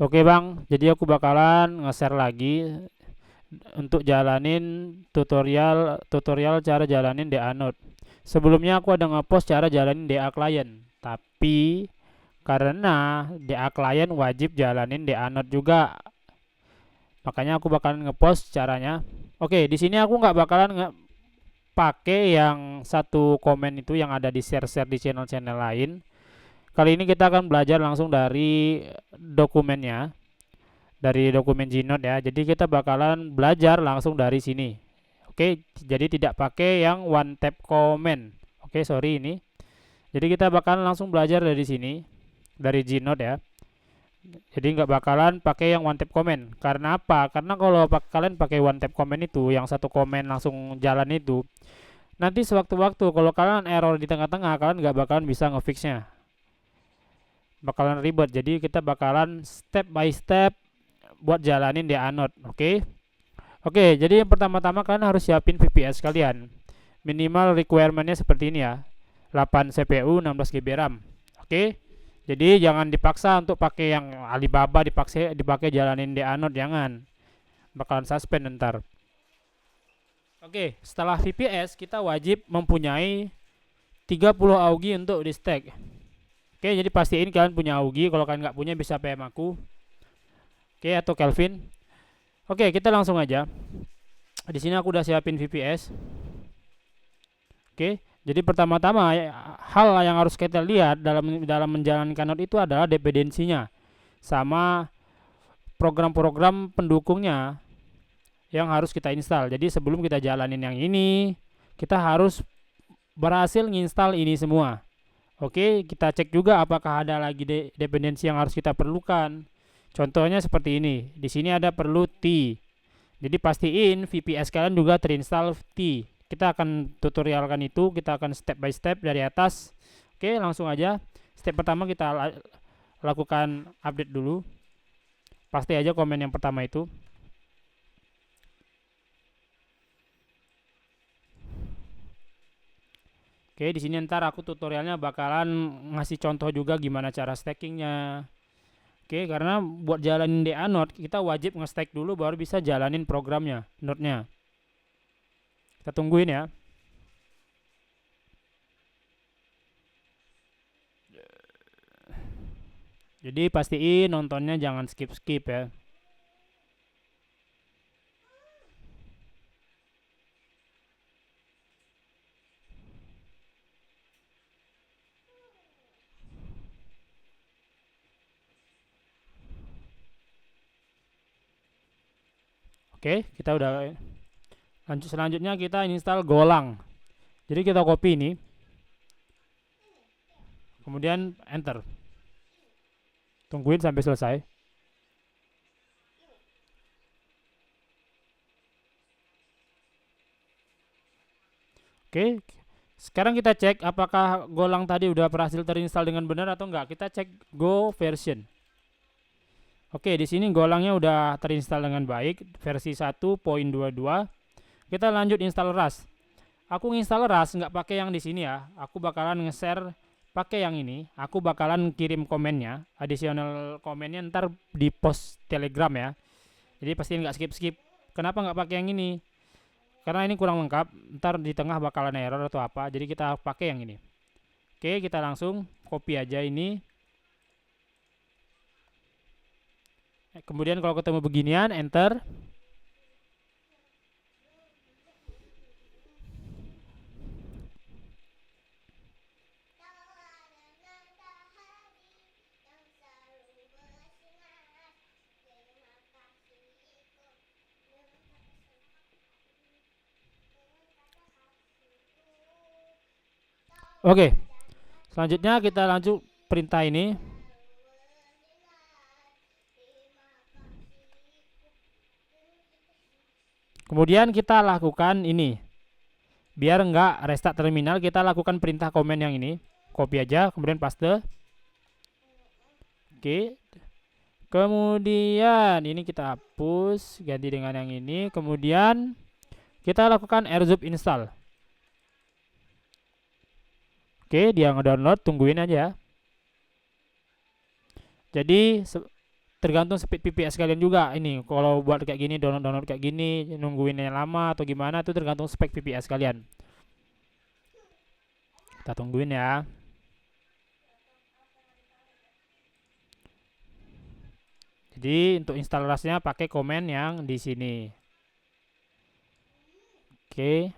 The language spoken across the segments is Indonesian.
Oke Bang, jadi aku bakalan nge-share lagi untuk jalanin tutorial tutorial cara jalanin DA Node. Sebelumnya aku ada ngepost cara jalanin DA client, tapi karena DA client wajib jalanin DA Node juga, makanya aku bakalan ngepost caranya. Oke, di sini aku nggak bakalan pakai yang satu komen itu yang ada di share-share di channel-channel lain. Kali ini kita akan belajar langsung dari dokumennya, dari dokumen Gnode ya. Jadi kita bakalan belajar langsung dari sini. Oke, jadi tidak pakai yang one tap comment. Oke, sorry ini. Jadi kita bakalan langsung belajar dari sini, dari Gnode ya. Jadi nggak bakalan pakai yang one tap comment. Karena apa? Karena kalau kalian pakai one tap comment itu, yang satu komen langsung jalan itu, nanti sewaktu-waktu kalau kalian error di tengah-tengah, kalian nggak bakalan bisa ngefixnya. Bakalan ribet. Jadi kita bakalan step by step buat jalanin di Anode. Oke. Oke, jadi yang pertama-tama kalian harus siapin VPS kalian. Minimal requirementnya seperti ini ya. 8 CPU, 16 GB RAM. Oke. Jadi jangan dipaksa untuk pakai yang Alibaba, dipakai jalanin di Anode, jangan. Bakalan suspend ntar. Oke, setelah VPS kita wajib mempunyai 30 AUG untuk di stack. Oke, jadi pastiin kalian punya AUG. Kalau kalian nggak punya bisa PM aku. Oke, atau Kelvin. Oke, kita langsung aja. Di sini aku udah siapin VPS. Oke, jadi pertama-tama hal yang harus kita lihat dalam menjalankan node itu adalah dependensinya sama program-program pendukungnya yang harus kita install. Jadi sebelum kita jalanin yang ini, kita harus berhasil nginstal ini semua. Oke, kita cek juga apakah ada lagi dependensi yang harus kita perlukan. Contohnya seperti ini. Di sini ada perlu T. Jadi pastiin VPS kalian juga terinstall T. Kita akan tutorialkan itu, kita akan step by step dari atas. Oke, langsung aja. Step pertama kita lakukan update dulu. Pasti aja komen yang pertama itu. Oke, di sini ntar aku tutorialnya bakalan ngasih contoh juga gimana cara stackingnya. Oke, karena buat jalanin DA Node kita wajib nge-stack dulu baru bisa jalanin programnya, node-nya. Kita tungguin ya. Jadi pastiin nontonnya jangan skip-skip ya. Oke, kita udah lanjut. Selanjutnya kita install Golang. Jadi kita copy ini. Kemudian enter. Tungguin sampai selesai. Oke, sekarang kita cek apakah Golang tadi udah berhasil terinstall dengan benar atau enggak. Kita cek Go version. Oke, di sini Golangnya udah terinstall dengan baik, versi 1.22. Kita lanjut install Rust. Aku nginstal Rust nggak pakai yang di sini ya. Aku bakalan nge-share pakai yang ini. Aku bakalan kirim komennya, additional komennya ntar di post Telegram ya. Jadi pastiin nggak skip-skip. Kenapa nggak pakai yang ini? Karena ini kurang lengkap. Ntar di tengah bakalan error atau apa. Jadi kita pakai yang ini. Oke, kita langsung copy aja ini. Kemudian kalau ketemu beginian, enter. Oke, selanjutnya kita lanjut perintah ini. Kemudian kita lakukan ini. Biar enggak restart terminal, kita lakukan perintah komen yang ini. Copy aja, kemudian paste. Oke. Kemudian ini kita hapus, ganti dengan yang ini. Kemudian kita lakukan airdrop install. Oke, dia ngedownload, tungguin aja. Jadi tergantung speed VPS kalian juga. Ini kalau buat kayak gini, download kayak gini, nungguinnya lama atau gimana, itu tergantung spek VPS kalian. Kita tungguin ya. Jadi untuk instalasinya pakai komen yang di sini. Oke.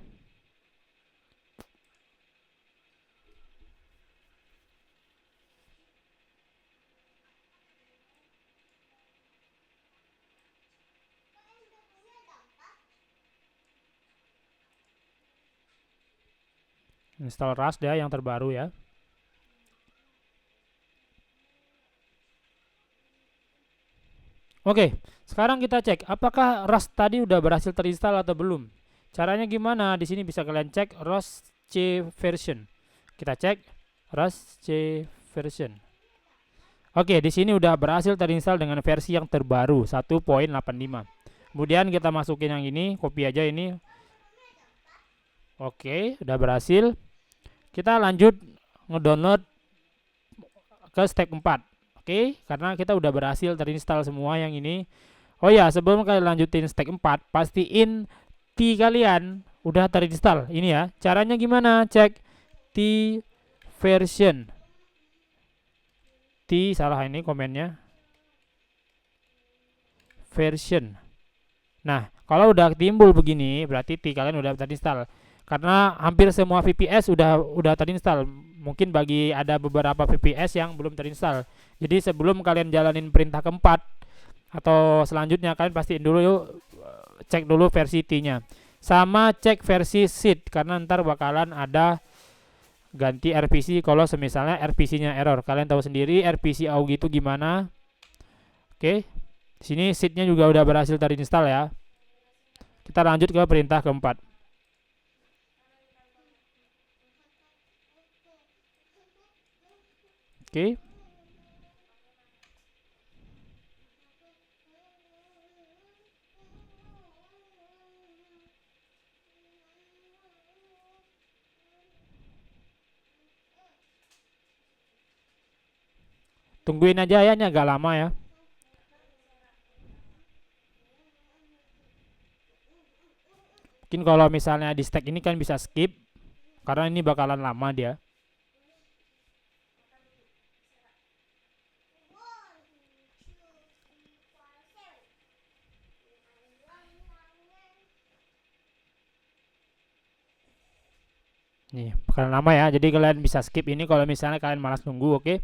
Install Rust ya yang terbaru ya. Oke, sekarang kita cek apakah Rust tadi udah berhasil terinstall atau belum. Caranya gimana? Di sini bisa kalian cek Rust C version. Kita cek Rust C version. Oke, di sini udah berhasil terinstall dengan versi yang terbaru 1.85. Kemudian kita masukin yang ini, copy aja ini. Oke, udah berhasil. Kita lanjut ngedownload ke step 4. Oke, karena kita udah berhasil terinstall semua yang ini. Oh ya, sebelum kalian lanjutin step 4, pastiin T kalian udah terinstall. Ini ya, caranya gimana? Cek T version. T salah ini komennya. Version. Nah, kalau udah timbul begini, berarti T kalian udah terinstall. Karena hampir semua VPS udah terinstall. Mungkin bagi ada beberapa VPS yang belum terinstall. Jadi sebelum kalian jalanin perintah keempat atau selanjutnya, kalian pastiin dulu yuk, cek dulu versi T-nya. Sama cek versi seed, karena ntar bakalan ada ganti RPC kalau semisalnya RPC-nya error. Kalian tahu sendiri RPC AUG itu gimana. Oke. Di sini seed-nya juga udah berhasil terinstall ya. Kita lanjut ke perintah keempat. Oke. Tungguin aja ya, ini agak lama ya. Mungkin kalau misalnya di stack ini kan bisa skip, karena ini bakalan lama dia. Nih, bakalan lama ya. Jadi kalian bisa skip ini kalau misalnya kalian malas nunggu, oke?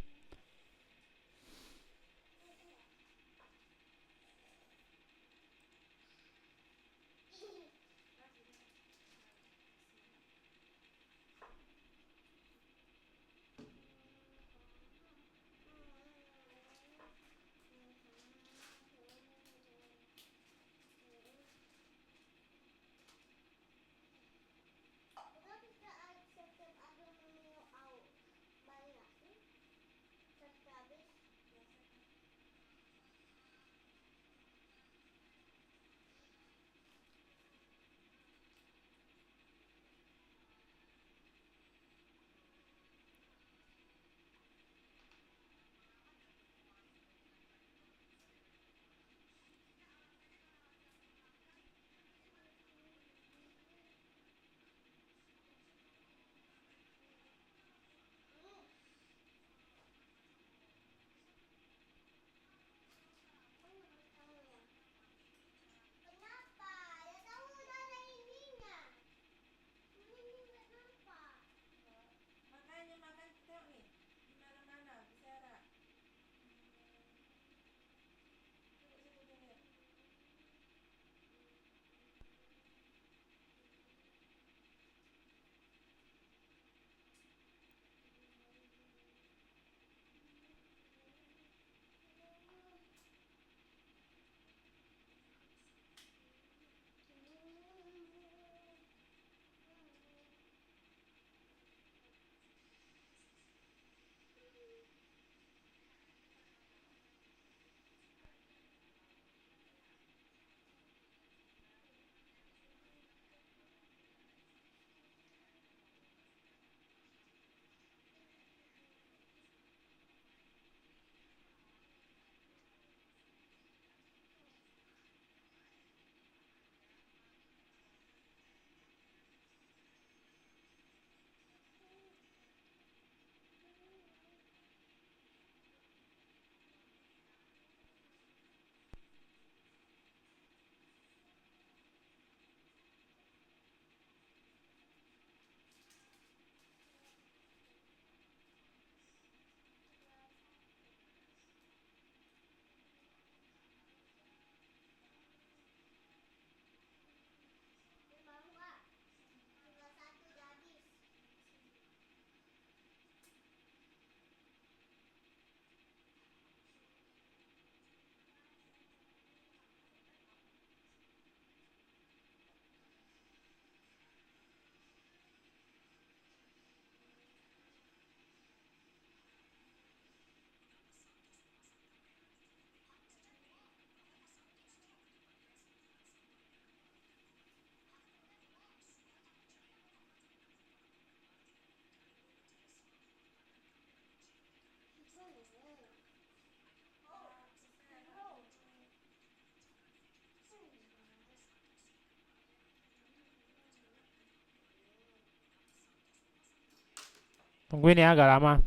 Tungguin ya, agak lama.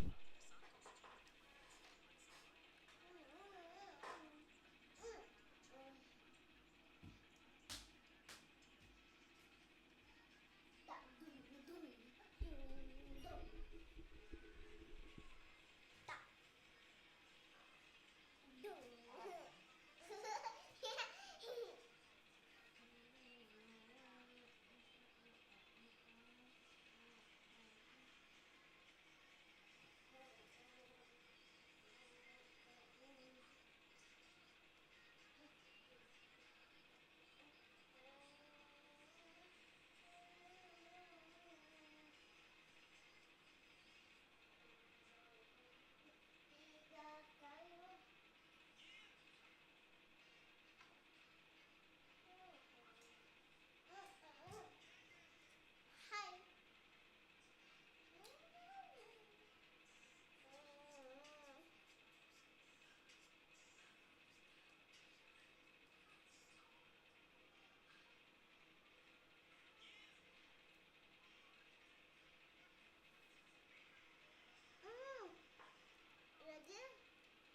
Jadi,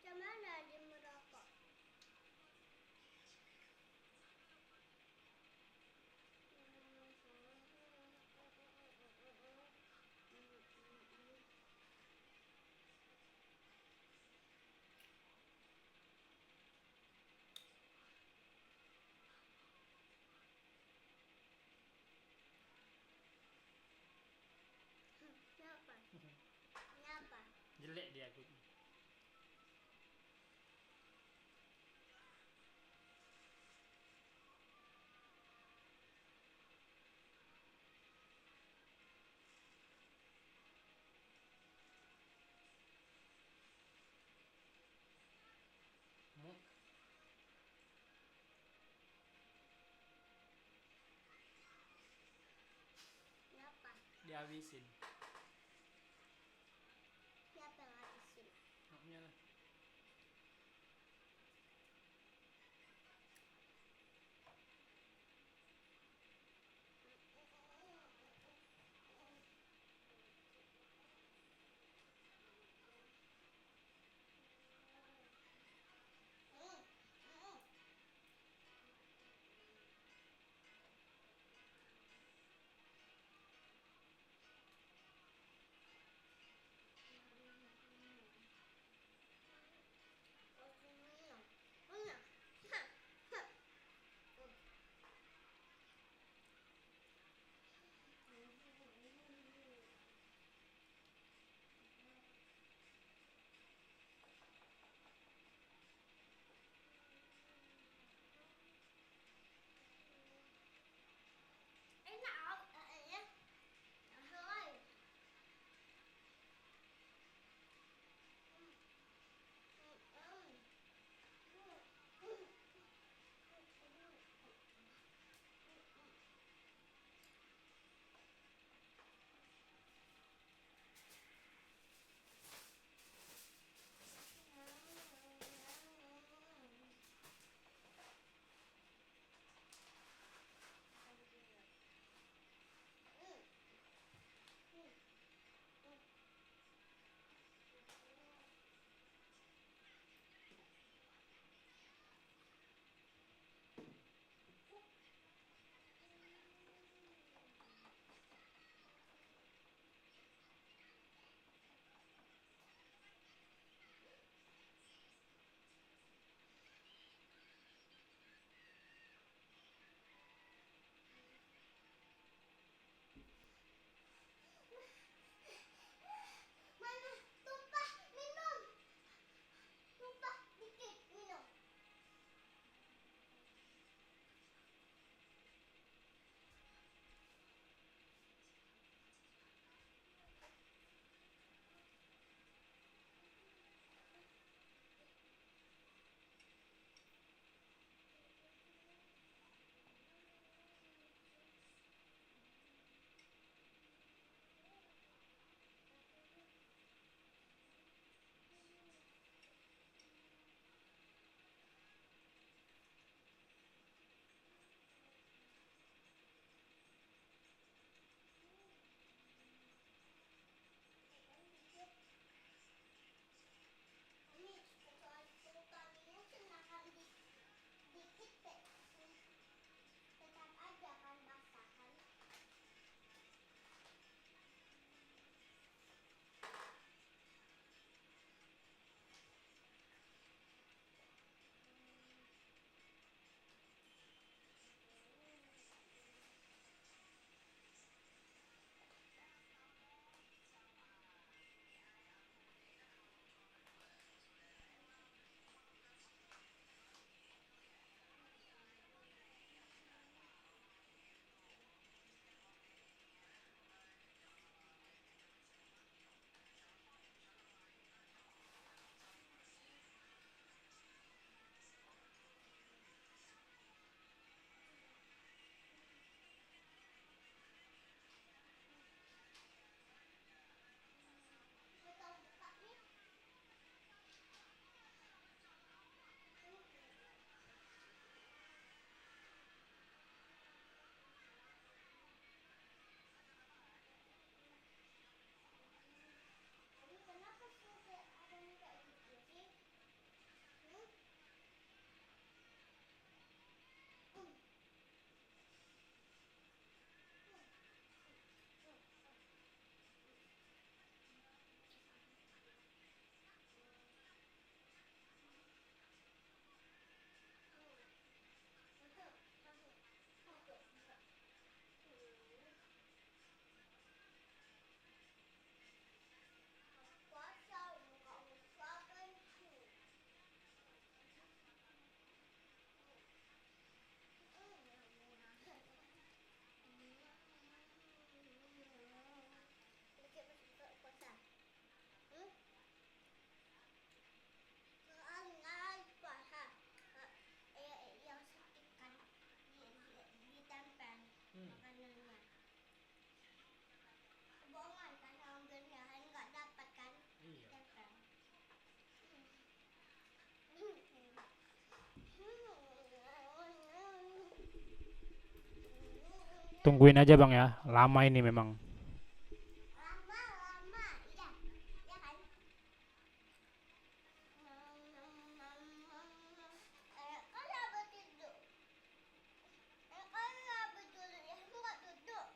kemana dia merokok? Kenapa? Kenapa? Jelek dia aku. Kenapa? Dihabisin. Siapa yang habisin? Maknya lah. Tungguin aja bang ya, lama ini memang. Lama, iya. Ya kan? Kenapa tidur? Kenapa tidur? Ya, enggak duduk.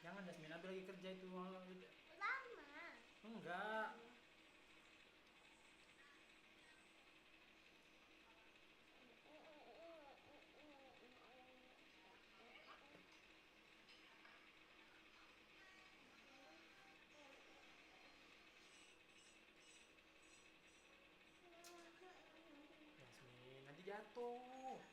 Jangan Dasmin, Abi lagi kerja itu. Lama. Enggak. Dasmin, nanti jatuh.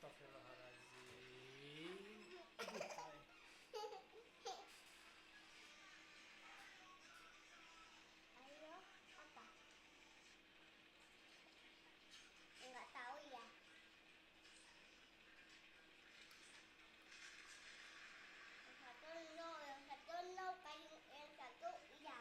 Astagfirullahaladzim. Ayo, apa? Enggak tahu ya. Yang satu no, yang satu iya.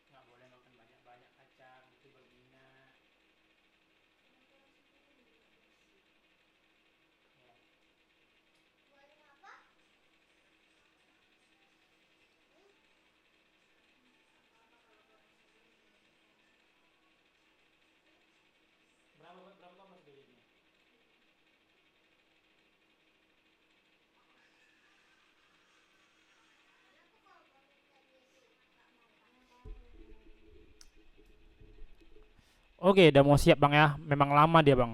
Nggak boleh makan banyak-banyak kacang, itu berzina. Ya. Boleh apa? Berapa tahun masih gajinya? Oke, udah mau siap bang ya. Memang lama dia bang.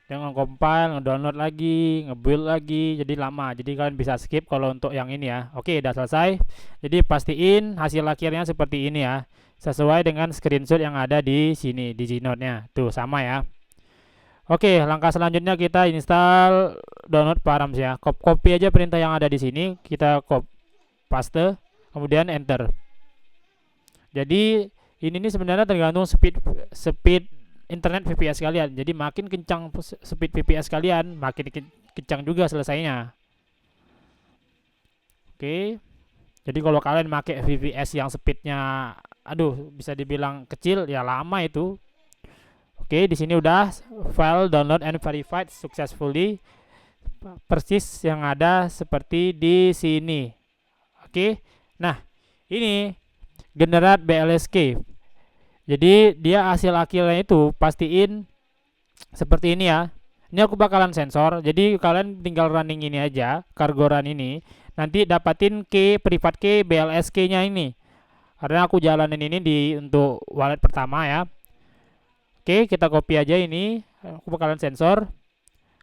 Dia nge-compile, nge-download lagi, nge-build lagi, jadi lama. Jadi kalian bisa skip kalau untuk yang ini ya. Oke, udah selesai. Jadi pastiin hasil akhirnya seperti ini ya. Sesuai dengan screenshot yang ada di sini, di Gnode-nya. Tuh, sama ya. Oke, langkah selanjutnya kita install download params ya. Copy aja perintah yang ada di sini, kita paste, kemudian enter. Jadi ini nih sebenarnya tergantung speed speed internet VPS kalian. Jadi makin kencang speed VPS kalian, makin kencang juga selesainya. Oke. Jadi kalau kalian pakai VPS yang speednya aduh bisa dibilang kecil ya lama itu. Oke, di sini udah file download and verified successfully. Persis yang ada seperti di sini. Oke. Nah, ini generate BLSK. Jadi dia hasil akhirnya itu pastiin seperti ini ya. Ini aku bakalan sensor. Jadi kalian tinggal running ini aja, cargo run ini. Nanti dapatin key private key BLSK-nya ini. Karena aku jalanin ini untuk wallet pertama ya. Oke, kita copy aja ini. Aku bakalan sensor.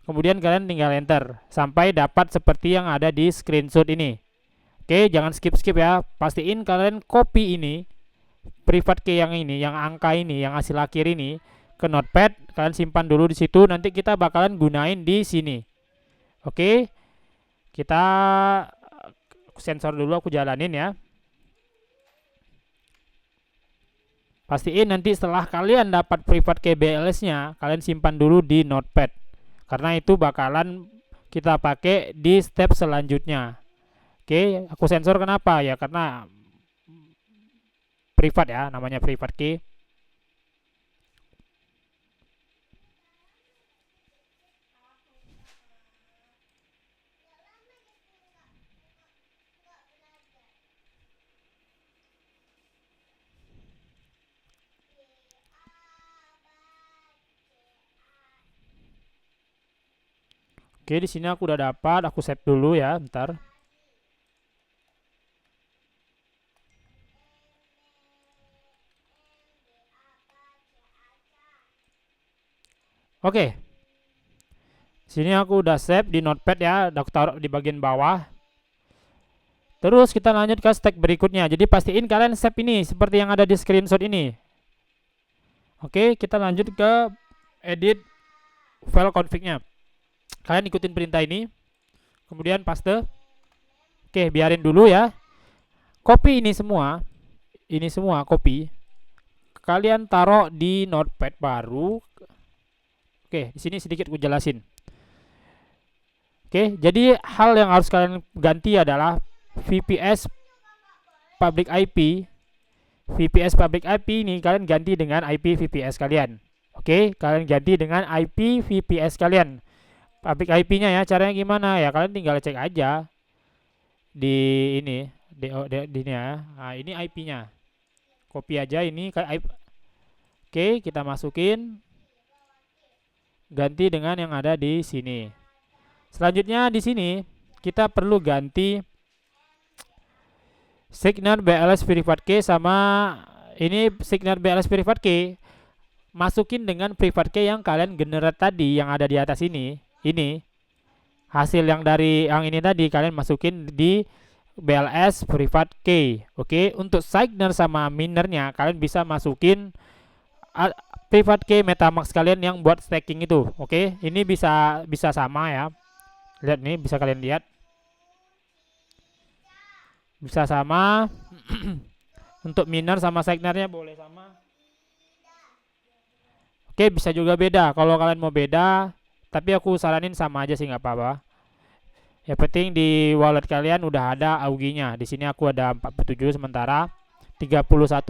Kemudian kalian tinggal enter sampai dapat seperti yang ada di screenshot ini. Oke, jangan skip-skip ya. Pastiin kalian copy ini private key yang ini, yang angka ini, yang hasil akhir ini ke notepad, kalian simpan dulu di situ, nanti kita bakalan gunain di sini. Oke. Kita sensor dulu, aku jalanin ya. Pastiin nanti setelah kalian dapat private key BLS-nya, kalian simpan dulu di notepad. Karena itu bakalan kita pakai di step selanjutnya. Oke, aku sensor kenapa? Ya karena privat ya, namanya private key. Oke, di sini aku udah dapat, aku save dulu ya, bentar. Oke. Sini aku udah save di notepad ya, aku taruh di bagian bawah. Terus kita lanjut ke step berikutnya. Jadi pastiin kalian save ini seperti yang ada di screenshot ini. Oke, kita lanjut ke edit file config-nya. Kalian ikutin perintah ini. Kemudian paste. Oke, biarin dulu ya. Copy ini semua copy. Kalian taruh di notepad baru. Oke, di sini sedikit aku jelasin. Oke, jadi hal yang harus kalian ganti adalah VPS public IP. VPS public IP ini kalian ganti dengan IP VPS kalian. Oke, kalian ganti dengan IP VPS kalian. Public IP-nya ya, caranya gimana ya? Kalian tinggal cek aja di ini, di ini ya. Nah, ini IP-nya. Copy aja ini ke IP. Oke, kita masukin. Ganti dengan yang ada di sini. Selanjutnya di sini kita perlu ganti Signer BLS private key sama ini Signer BLS private key. Masukin dengan private key yang kalian generate tadi yang ada di atas ini. Ini hasil yang dari yang ini tadi kalian masukin di BLS private key. Oke, untuk Signer sama minernya kalian bisa masukin private key MetaMask kalian yang buat staking itu. Oke, ini bisa sama ya. Lihat nih, bisa kalian lihat. Bisa sama. Untuk miner sama Signernya boleh sama. Oke, bisa juga beda. Kalau kalian mau beda, tapi aku saranin sama aja sih, nggak apa-apa. Yang penting di wallet kalian udah ada auginya. Di sini aku ada 47 sementara 31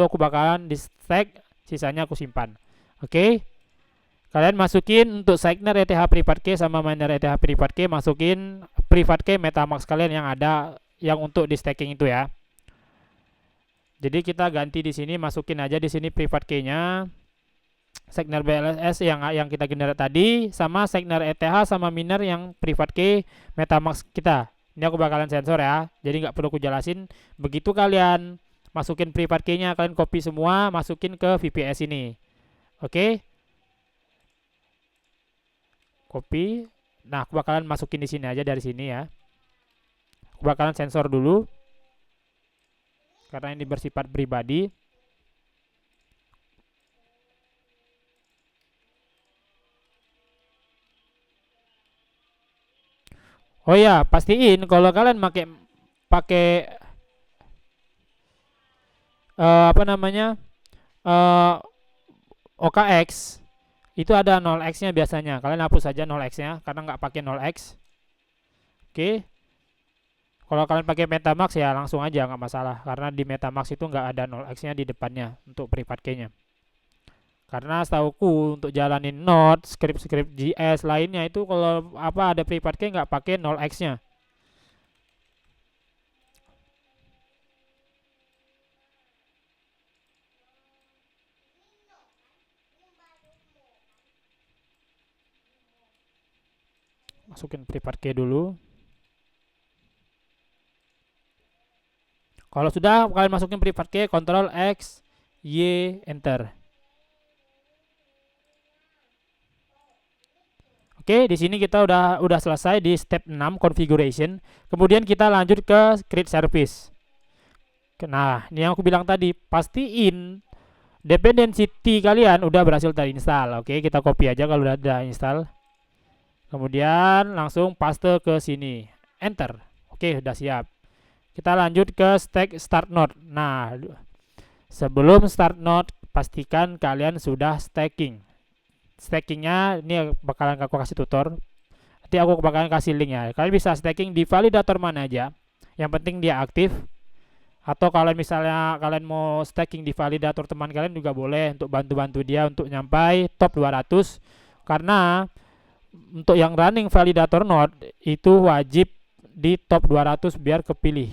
aku bakalan di stake, sisanya aku simpan. Oke. Kalian masukin untuk Signer ETH private key sama miner ETH private key, masukin private key MetaMask kalian yang ada yang untuk di staking itu ya. Jadi kita ganti di sini, masukin aja di sini private key-nya. Signer BLS yang kita generate tadi sama Signer ETH sama miner yang private key MetaMask kita. Ini aku bakalan sensor ya. Jadi nggak perlu aku jelasin. Begitu kalian masukin private key-nya, kalian copy semua, masukin ke VPS ini. Oke. Copy. Nah, aku bakalan masukin di sini aja dari sini ya. Aku bakalan sensor dulu karena ini bersifat pribadi. Oh ya, pastiin kalau kalian pakai apa namanya OKX itu ada 0x-nya biasanya. Kalian hapus saja 0x-nya karena nggak pakai 0x. Oke. Kalau kalian pakai MetaMask ya langsung aja, nggak masalah karena di MetaMask itu nggak ada 0x-nya di depannya untuk private key-nya. Karena setauku untuk jalanin node, script JS lainnya itu kalau apa ada private key nggak pakai 0x-nya. Masukin private key dulu. Kalau sudah kalian masukin private key, Ctrl X, Y, Enter. Oke, di sini kita udah selesai di step 6 configuration. Kemudian kita lanjut ke create service. Nah, ini yang aku bilang tadi, pastiin dependency kalian udah berhasil terinstall. Oke, kita copy aja kalau udah install. Kemudian langsung paste ke sini. Enter. Oke, udah siap. Kita lanjut ke start node. Nah, sebelum start node, pastikan kalian sudah staking. Stakingnya ini bakalan aku kasih tutor. Nanti aku bakalan kasih link ya. Kalian bisa staking di validator mana aja. Yang penting dia aktif. Atau kalau misalnya kalian mau staking di validator teman kalian juga boleh untuk bantu-bantu dia untuk nyampai top 200. Karena untuk yang running validator node itu wajib di top 200 biar kepilih.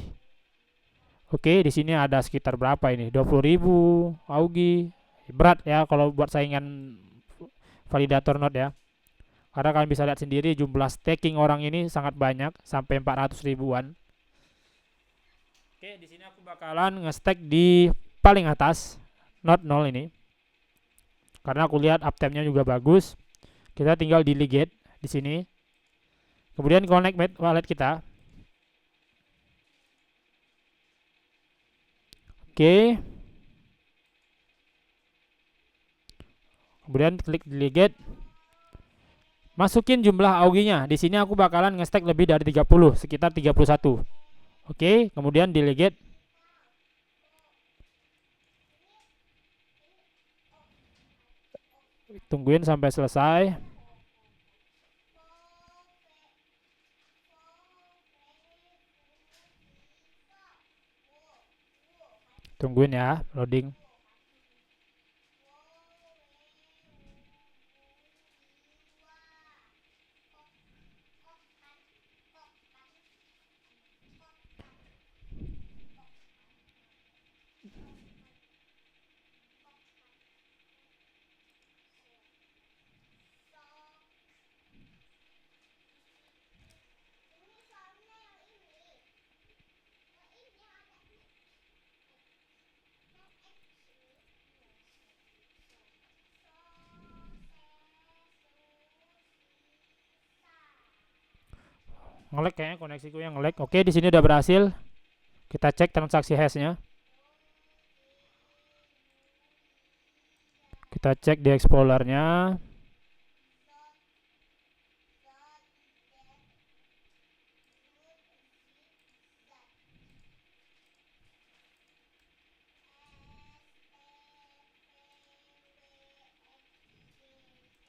Oke, di sini ada sekitar berapa ini? 20.000 augi. Berat ya kalau buat saingan validator node ya. Karena kalian bisa lihat sendiri jumlah staking orang ini sangat banyak, sampai 400 ribuan. Oke, di sini aku bakalan nge-stack di paling atas, not 0 ini. Karena aku lihat uptime-nya juga bagus. Kita tinggal delegate di sini. Kemudian connect wallet kita. Oke. Kemudian klik delegate. Masukin jumlah auginya. Di sini aku bakalan nge-stack lebih dari 30, sekitar 31. Oke, kemudian delegate. Tungguin sampai selesai. Tungguin ya, loading. Nge-lag kayaknya koneksiku yang nge-lag. Oke, di sini udah berhasil. Kita cek transaksi hashnya. Kita cek di explorernya.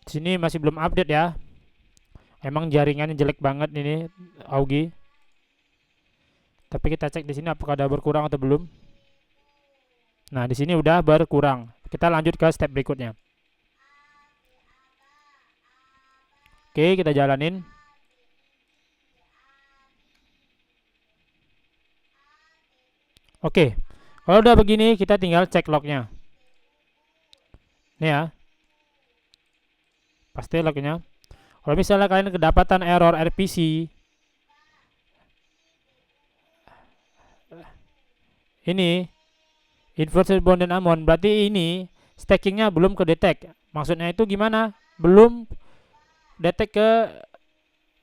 Di sini masih belum update ya. Emang jaringannya jelek banget ini Augi. Tapi kita cek di sini apakah ada berkurang atau belum. Nah, di sini udah berkurang. Kita lanjut ke step berikutnya. Oke, kita jalanin. Oke, kalau udah begini kita tinggal cek lognya. Nih ya, pasti lognya. Kalau misalnya kalian kedapatan error RPC, ini inverted bounded amount, berarti ini stackingnya belum kedetek. Maksudnya itu gimana? Belum detek ke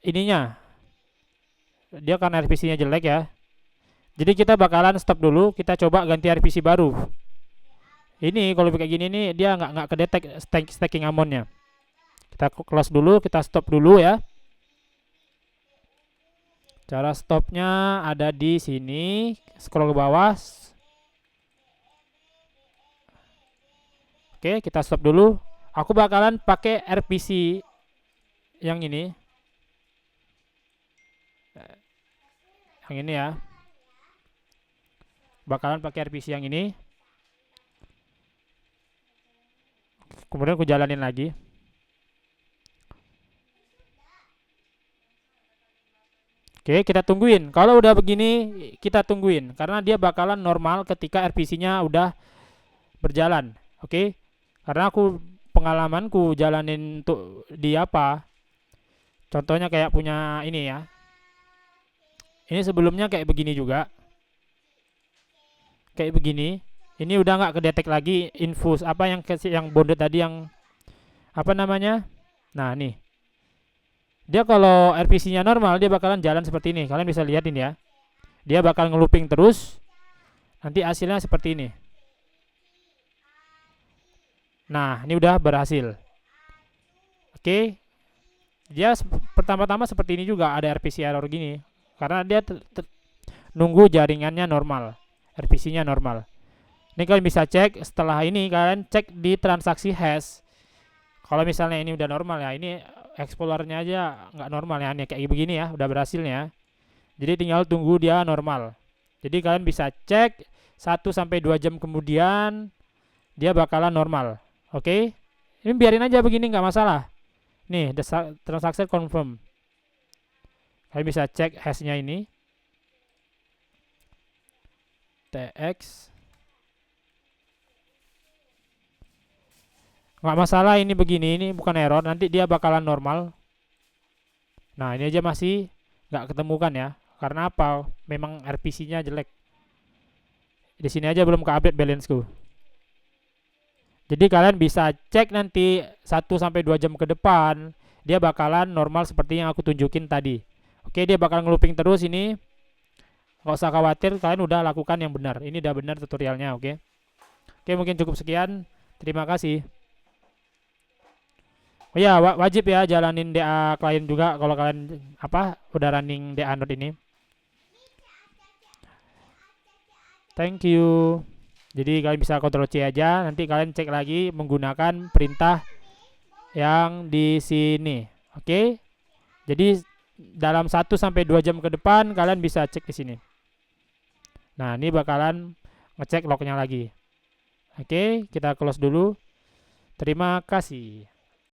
ininya. Dia kan RPC-nya jelek ya. Jadi kita bakalan stop dulu, kita coba ganti RPC baru. Ini kalau kayak gini nih dia nggak kedetek stacking amount-nya. Kita close dulu, kita stop dulu ya. Cara stopnya ada di sini. Scroll ke bawah. Oke, kita stop dulu. Aku bakalan pakai RPC yang ini. Yang ini ya. Bakalan pakai RPC yang ini. Kemudian aku jalanin lagi. Oke, kita tungguin. Kalau udah begini, kita tungguin. Karena dia bakalan normal ketika RPC-nya udah berjalan. Oke, karena aku pengalamanku jalanin untuk di apa. Contohnya kayak punya ini ya. Ini sebelumnya kayak begini juga. Kayak begini. Ini udah nggak kedetek lagi infus apa yang bonded tadi yang apa namanya. Nah, nih. Dia kalau RPC-nya normal, dia bakalan jalan seperti ini. Kalian bisa lihat ini ya. Dia bakal ngelooping terus. Nanti hasilnya seperti ini. Nah, ini udah berhasil. Oke. Dia pertama-tama seperti ini juga, ada RPC error gini. Karena dia nunggu jaringannya normal. RPC-nya normal. Ini kalian bisa cek, setelah ini kalian cek di transaksi hash. Kalau misalnya ini udah normal ya, ini explorernya aja nggak normal ya, nih kayak begini ya, udah berhasilnya. Jadi tinggal tunggu dia normal. Jadi kalian bisa cek 1-2 jam kemudian dia bakalan normal. Oke, ini biarin aja begini nggak masalah. Nih, transaksi confirm. Kalian bisa cek hashnya ini. TX. Nggak masalah ini begini, ini bukan error, nanti dia bakalan normal. Nah, ini aja masih nggak ketemukan ya. Karena apa? Memang RPC-nya jelek. Di sini aja belum ke-update balanceku. Jadi kalian bisa cek nanti 1 sampai 2 jam ke depan, dia bakalan normal seperti yang aku tunjukin tadi. Oke, dia bakal ngelooping terus ini. Nggak usah khawatir, kalian udah lakukan yang benar. Ini udah benar tutorialnya, oke. Oke, mungkin cukup sekian. Terima kasih. Oh ya, wajib ya jalanin DA klien juga kalau kalian udah running DA Node ini. Thank you. Jadi kalian bisa Ctrl C aja, nanti kalian cek lagi menggunakan perintah yang di sini. Oke. Jadi dalam 1 sampai 2 jam ke depan kalian bisa cek di sini. Nah, ini bakalan ngecek lognya lagi. Oke, kita close dulu. Terima kasih.